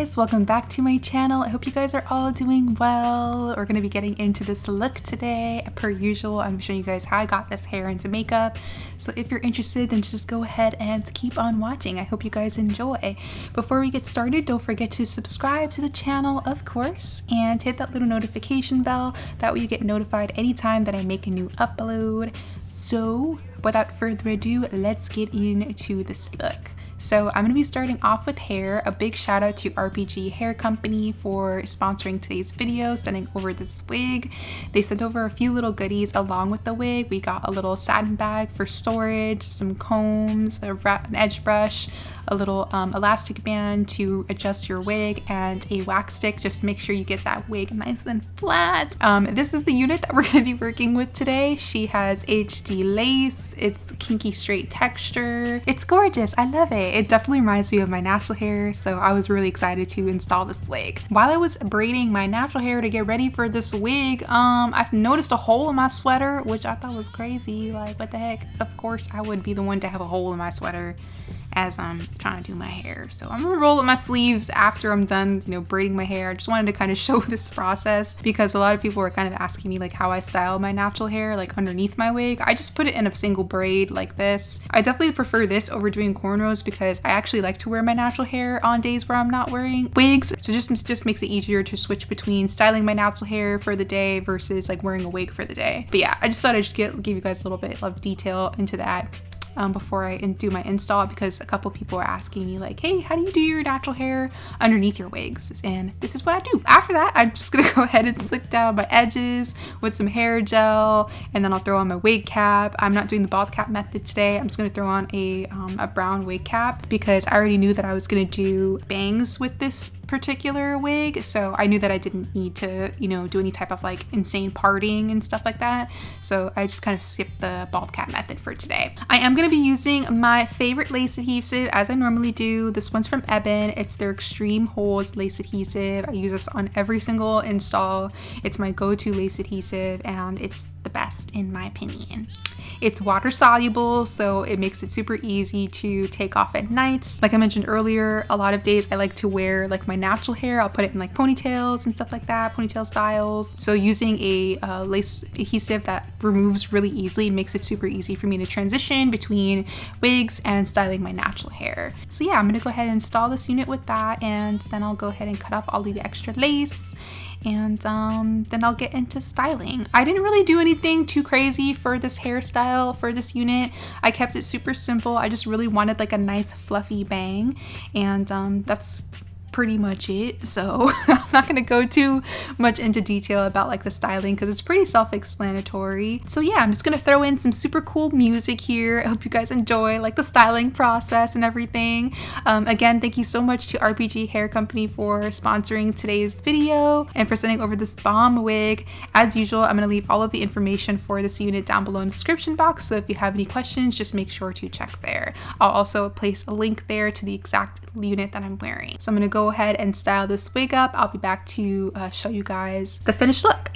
guys, welcome back to my channel. I hope you guys are all doing well. We're going to be getting into this look today. Per usual, I'm showing you guys how I got this hair into makeup. So if you're interested, then just go ahead and keep on watching. I hope you guys enjoy. Before we get started, don't forget to subscribe to the channel, of course, and hit that little notification bell. That way you get notified anytime that I make a new upload. So without further ado, let's get into this look. So I'm going to be starting off with hair. A big shout out to Rpghair Hair Company for sponsoring today's video, sending over this wig. They sent over a few little goodies along with the wig. We got a little satin bag for storage, some combs, an edge brush, a little elastic band to adjust your wig, and a wax stick just to make sure you get that wig nice and flat. This is the unit that we're going to be working with today. She has HD lace. It's kinky straight texture. It's gorgeous. I love it. It definitely reminds me of my natural hair, so I was really excited to install this wig. While I was braiding my natural hair to get ready for this wig, I've noticed a hole in my sweater, which I thought was crazy. Like, what the heck? Of course I would be the one to have a hole in my sweater as I'm trying to do my hair. So I'm gonna roll up my sleeves after I'm done, braiding my hair. I just wanted to kind of show this process because a lot of people were kind of asking me like how I style my natural hair, like underneath my wig. I just put it in a single braid like this. I definitely prefer this over doing cornrows because I actually like to wear my natural hair on days where I'm not wearing wigs. So just makes it easier to switch between styling my natural hair for the day versus like wearing a wig for the day. But yeah, I just thought I'd just give you guys a little bit of detail into that. Before I do my install, because a couple people are asking me like, hey, how do you do your natural hair underneath your wigs? And this is what I do. After that, I'm just gonna go ahead and slick down my edges with some hair gel, and then I'll throw on my wig cap. I'm not doing the bald cap method today. I'm just gonna throw on a brown wig cap because I already knew that I was gonna do bangs with this particular wig, so I knew that I didn't need to do any type of like insane parting and stuff like that, so I just kind of skipped the bald cap method for today. I am going to be using my favorite lace adhesive as I normally do. This one's from Ebin. It's their Extreme Holds lace adhesive. I use this on every single install. It's my go-to lace adhesive and it's the best in my opinion. It's water soluble, so it makes it super easy to take off at nights. Like I mentioned earlier, a lot of days I like to wear like my natural hair. I'll put it in like ponytails and stuff like that, ponytail styles. So using a lace adhesive that removes really easily makes it super easy for me to transition between wigs and styling my natural hair. So yeah, I'm gonna go ahead and install this unit with that, and then I'll go ahead and cut off all the extra lace, and then I'll get into styling. I didn't really do anything too crazy for this hairstyle for this unit. I kept it super simple. I just really wanted like a nice fluffy bang, and that's pretty much it. So I'm not gonna go too much into detail about like the styling because it's pretty self-explanatory. So yeah, I'm just gonna throw in some super cool music here. I hope you guys enjoy like the styling process and everything. Again, thank you so much to Rpghair Hair Company for sponsoring today's video and for sending over this bomb wig. As usual, I'm gonna leave all of the information for this unit down below in the description box, so if you have any questions, just make sure to check there. I'll also place a link there to the exact unit that I'm wearing. So I'm gonna go ahead and style this wig up. I'll be back to show you guys the finished look.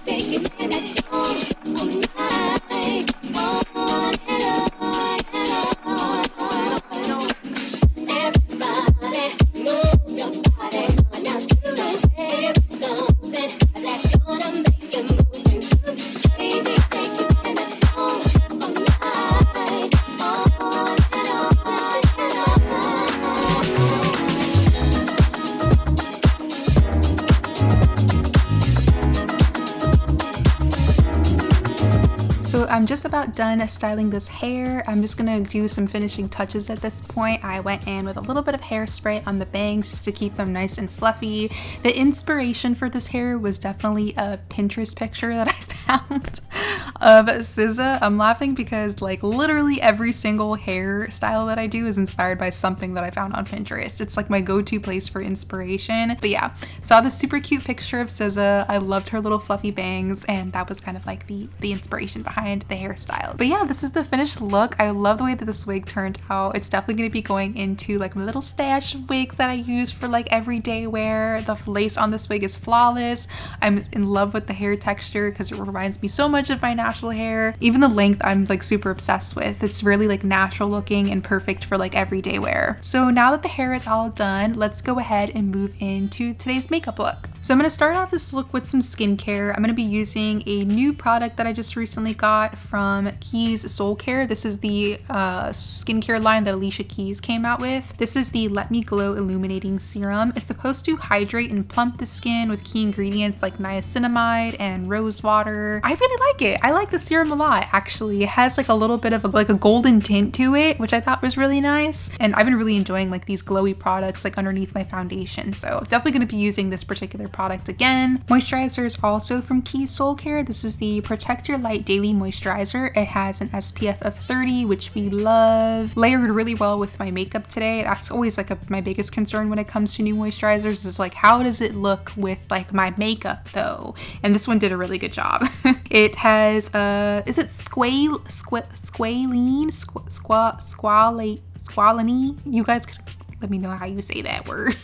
Take it, So I'm just about done styling this hair. I'm just gonna do some finishing touches at this point. I went in with a little bit of hairspray on the bangs just to keep them nice and fluffy. The inspiration for this hair was definitely a Pinterest picture that I found of 𝐒𝐈. I'm laughing because like literally every single hairstyle that I do is inspired by something that I found on Pinterest. It's like my go-to place for inspiration. But yeah, saw this super cute picture of 𝐒𝐈. I loved her little fluffy bangs, and that was kind of like the inspiration behind the hairstyle. But yeah, this is the finished look. I love the way that this wig turned out. It's definitely going to be going into like my little stash of wigs that I use for like everyday wear. The lace on this wig is flawless. I'm in love with the hair texture because it reminds me so much of my natural hair. Even the length I'm like super obsessed with. It's really like natural looking and perfect for like everyday wear. So now that the hair is all done, let's go ahead and move into today's makeup look. So I'm going to start off this look with some skincare. I'm going to be using a new product that I just recently got from 𝐒𝐠 𝐃𝐞𝐭𝐚𝐢𝐥. This is the skincare line that Alicia Keys came out with. This is the Let Me Glow Illuminating Serum. It's supposed to hydrate and plump the skin with key ingredients like niacinamide and rose water. I really like it. I like the serum a lot, actually. It has like a little bit of a golden tint to it, which I thought was really nice. And I've been really enjoying like these glowy products like underneath my foundation. So definitely going to be using this particular product again. Moisturizer is also from 𝐒𝐠 𝐃𝐞𝐭𝐚𝐢𝐥. This is the Protect Your Light Daily Moisturizer. It has an SPF of 30, which we love. Layered really well with my makeup today. That's always like my biggest concern when it comes to new moisturizers is like, how does it look with like my makeup though? And this one did a really good job. It has is it squalene? You guys could let me know how you say that word.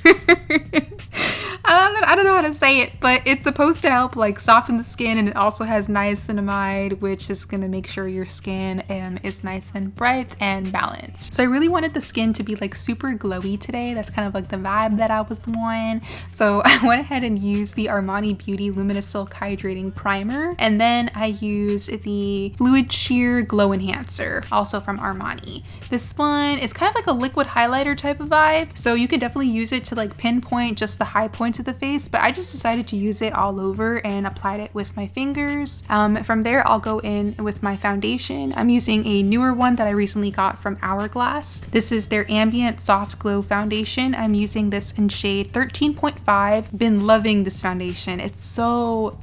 I don't know how to say it, but it's supposed to help like soften the skin, and it also has niacinamide, which is going to make sure your skin is nice and bright and balanced. So I really wanted the skin to be like super glowy today. That's kind of like the vibe that I was on. So I went ahead and used the Armani Beauty Luminous Silk Hydrating Primer, and then I used the Fluid Sheer Glow Enhancer, also from Armani. This one is kind of like a liquid highlighter type of vibe, so you could definitely use it to like pinpoint just the high points of the face, but I just decided to use it all over and applied it with my fingers. From there, I'll go in with my foundation. I'm using a newer one that I recently got from 𝐤𝐤. This is their Ambient Soft Glow Foundation. I'm using this in shade 13.5. Been loving this foundation. It's so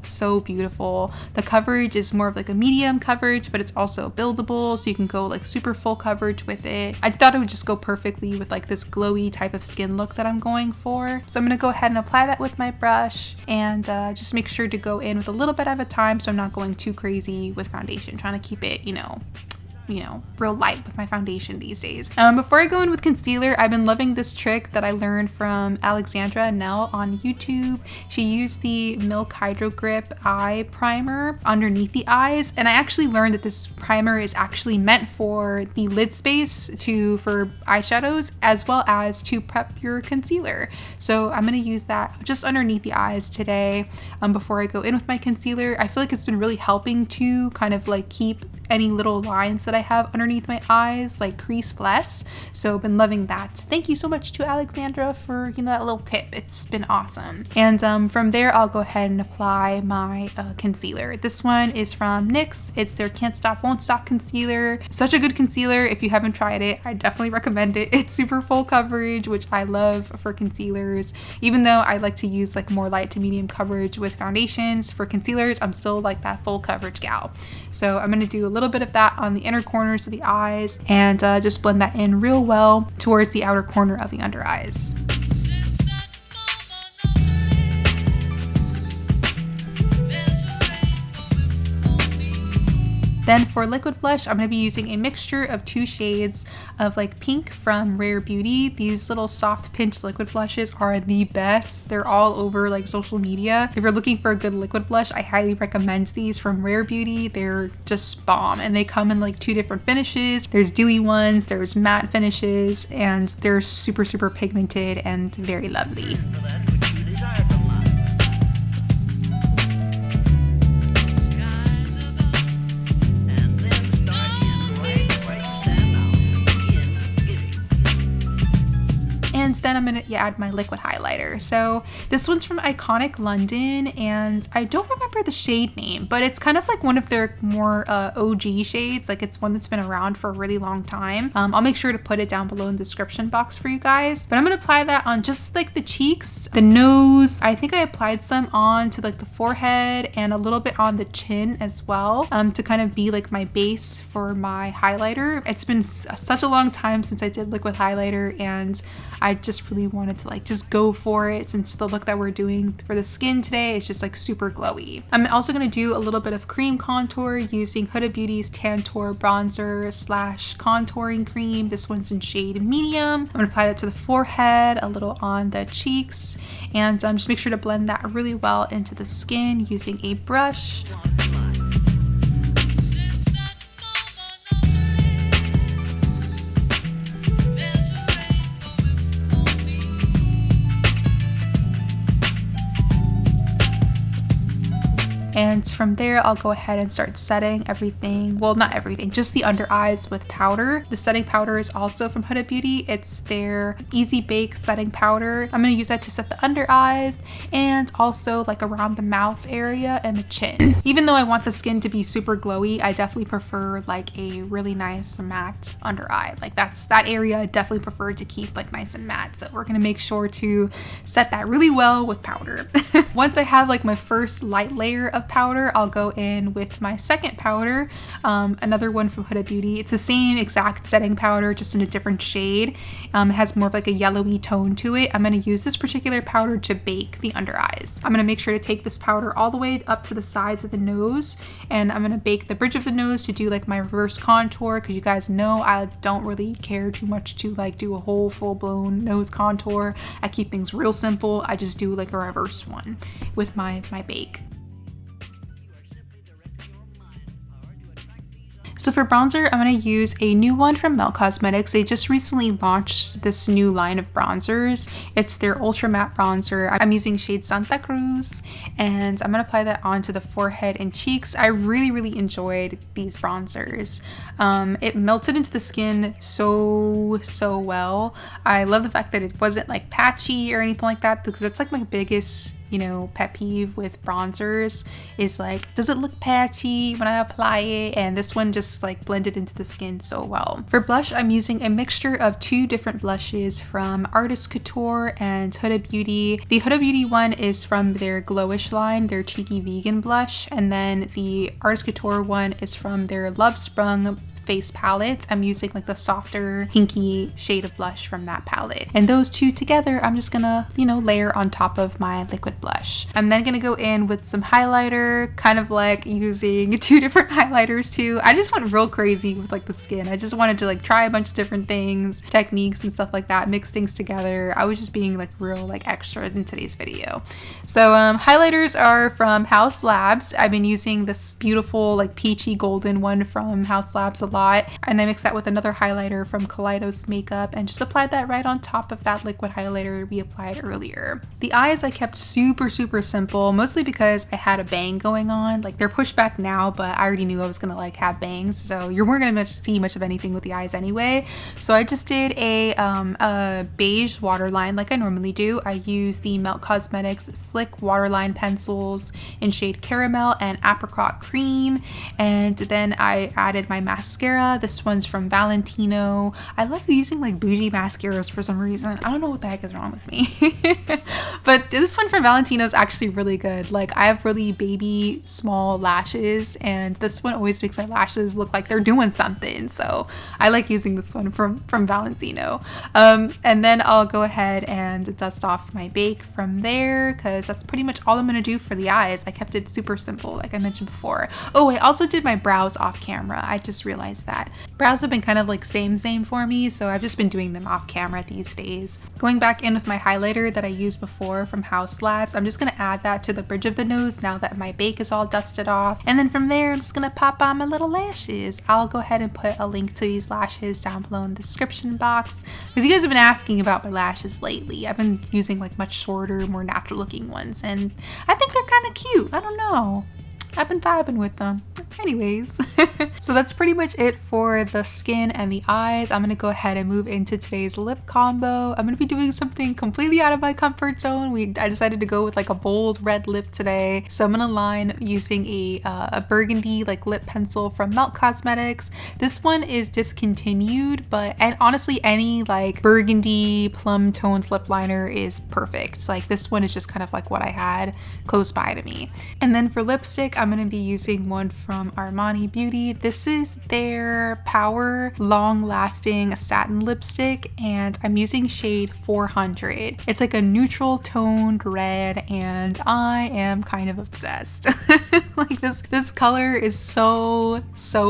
beautiful. The coverage is more of like a medium coverage, but it's also buildable, so you can go like super full coverage with it. I thought it would just go perfectly with like this glowy type of skin look that I'm going for. So I'm gonna go ahead and apply that with my brush, and just make sure to go in with a little bit at a time so I'm not going too crazy with foundation, trying to keep it, you know, real light with my foundation these days. Before I go in with concealer, I've been loving this trick that I learned from Alexandra Nell on YouTube. She used the Milk Hydro Grip Eye Primer underneath the eyes, and I actually learned that this primer is actually meant for the lid space for eyeshadows, as well as to prep your concealer. So I'm gonna use that just underneath the eyes today before I go in with my concealer. I feel like it's been really helping to kind of like keep any little lines that I have underneath my eyes like crease less. So I've been loving that. Thank you so much to Alexandra for that little tip. It's been awesome. And from there, I'll go ahead and apply my concealer. This one is from NYX. It's their Can't Stop Won't Stop concealer. Such a good concealer. If you haven't tried it, I definitely recommend it. It's super full coverage, which I love for concealers. Even though I like to use like more light to medium coverage with foundations, for concealers I'm still like that full coverage gal. So I'm going to do a little bit of that on the inner corners of the eyes, and just blend that in real well towards the outer corner of the under eyes. Then for liquid blush, I'm going to be using a mixture of 2 shades of like pink from Rare Beauty. These little soft pinch liquid blushes are the best. They're all over like social media. If you're looking for a good liquid blush, I highly recommend these from Rare Beauty. They're just bomb, and they come in like 2 different finishes. There's dewy ones, there's matte finishes, and they're super pigmented and very lovely. And then I'm gonna add my liquid highlighter. So this one's from Iconic London, and I don't remember the shade name, but it's kind of like one of their more OG shades. Like it's one that's been around for a really long time. I'll make sure to put it down below in the description box for you guys. But I'm gonna apply that on just like the cheeks, the nose. I think I applied some on to like the forehead and a little bit on the chin as well, to kind of be like my base for my highlighter. It's been such a long time since I did liquid highlighter, and I just really wanted to like just go for it, since the look that we're doing for the skin today is just like super glowy. I'm also going to do a little bit of cream contour using Huda Beauty's Tantour bronzer slash contouring cream. This one's in shade medium. I'm going to apply that to the forehead, a little on the cheeks, and just make sure to blend that really well into the skin using a brush. And from there, I'll go ahead and start setting everything. Well, not everything, just the under eyes with powder. The setting powder is also from Huda Beauty. It's their Easy Bake setting powder. I'm gonna use that to set the under eyes and also like around the mouth area and the chin. Even though I want the skin to be super glowy, I definitely prefer like a really nice matte under eye. Like that area I definitely prefer to keep like nice and matte. So we're gonna make sure to set that really well with powder. Once I have like my first light layer of powder, I'll go in with my second powder, another one from Huda Beauty. It's the same exact setting powder, just in a different shade. It has more of like a yellowy tone to it. I'm going to use this particular powder to bake the under eyes. I'm going to make sure to take this powder all the way up to the sides of the nose, and I'm going to bake the bridge of the nose to do like my reverse contour, because you guys know I don't really care too much to like do a whole full-blown nose contour. I keep things real simple. I just do like a reverse one with my bake. So for bronzer, I'm going to use a new one from Melt Cosmetics. They just recently launched this new line of bronzers. It's their Ultra Matte Bronzer. I'm using shade Santa Cruz, and I'm going to apply that onto the forehead and cheeks. I really enjoyed these bronzers. It melted into the skin so well. I love the fact that it wasn't like patchy or anything like that, because that's like my biggest, you know, pet peeve with bronzers is like, does it look patchy when I apply it? And this one just like blended into the skin so well. For blush, I'm using a mixture of two different blushes from Artist Couture and Huda Beauty. The Huda Beauty one is from their Glowish line, their cheeky vegan blush, and then the Artist Couture one is from their Love Sprung face palette. I'm using like the softer pinky shade of blush from that palette, and those two together I'm just gonna, you know, layer on top of my liquid blush. I'm then gonna go in with some highlighter, kind of like using two different highlighters too. I just went real crazy with like the skin. I just wanted to like try a bunch of different things, techniques and stuff like that, mix things together. I was just being like real like extra in today's video. So highlighters are from Haus Labs. I've been using this beautiful like peachy golden one from Haus Labs a lot, and I mix that with another highlighter from Kaleidos Makeup and just applied that right on top of that liquid highlighter we applied earlier. The eyes I kept super simple, mostly because I had a bang going on. Like they're pushed back now, but I already knew I was gonna like have bangs, so you weren't gonna see much of anything with the eyes anyway. So I just did a beige waterline like I normally do. I use the Melt Cosmetics Slick Waterline pencils in shade Caramel and Apricot Cream, and then I added my mascara. This one's from Valentino. I love using like bougie mascaras for some reason. I don't know what the heck is wrong with me. But this one from Valentino is actually really good. Like I have really baby small lashes, and this one always makes my lashes look like they're doing something. So I like using this one from Valentino. And then I'll go ahead and dust off my bake from there, because that's pretty much all I'm gonna do for the eyes. I kept it super simple like I mentioned before. Oh, I also did my brows off camera. I just realized that. Brows have been kind of like same for me, so I've just been doing them off camera these days. Going back in with my highlighter that I used before from Haus Labs, I'm just going to add that to the bridge of the nose now that my bake is all dusted off, and then from there I'm just going to pop on my little lashes. I'll go ahead and put a link to these lashes down below in the description box, because you guys have been asking about my lashes lately. I've been using like much shorter, more natural looking ones, and I think they're kind of cute. I don't know, I've been vibing with them. Anyways, so that's pretty much it for the skin and the eyes. I'm gonna go ahead and move into today's lip combo. I'm gonna be doing something completely out of my comfort zone. I decided to go with like a bold red lip today. So I'm gonna line using a burgundy like lip pencil from Melt Cosmetics. This one is discontinued, and honestly any like burgundy plum toned lip liner is perfect. Like this one is just kind of like what I had close by to me. And then for lipstick, I'm gonna be using one from Armani Beauty. This is their Power Long Lasting Satin Lipstick, and I'm using shade 400. It's like a neutral toned red, and I am kind of obsessed. Like this color is so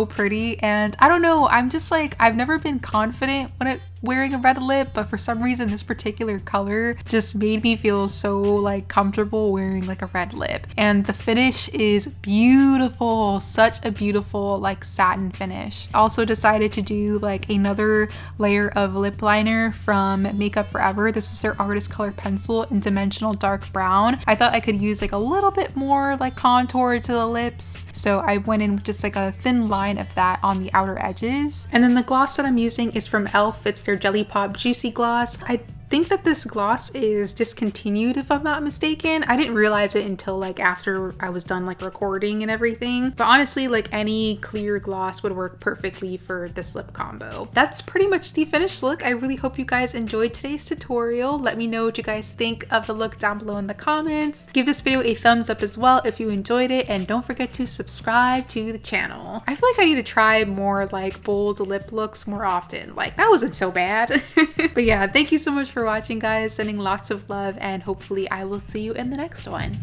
pretty, and I don't know, I'm just like, I've never been confident when wearing a red lip, but for some reason this particular color just made me feel so like comfortable wearing like a red lip. And the finish is beautiful, such a beautiful like satin finish. Also decided to do like another layer of lip liner from Makeup Forever. This is their Artist Color Pencil in Dimensional Dark Brown. I thought I could use like a little bit more like contour to the lips, so I went in with just like a thin line of that on the outer edges. And then the gloss that I'm using is from e.l.f. It's their Jelly Pop Juicy Gloss. I think that this gloss is discontinued if I'm not mistaken. I didn't realize it until like after I was done like recording and everything, but honestly like any clear gloss would work perfectly for this lip combo. That's pretty much the finished look. I really hope you guys enjoyed today's tutorial. Let me know what you guys think of the look down below in the comments. Give this video a thumbs up as well if you enjoyed it, and don't forget to subscribe to the channel. I feel like I need to try more like bold lip looks more often. Like that wasn't so bad. But yeah, thank you so much for watching, guys. Sending lots of love, and hopefully I will see you in the next one.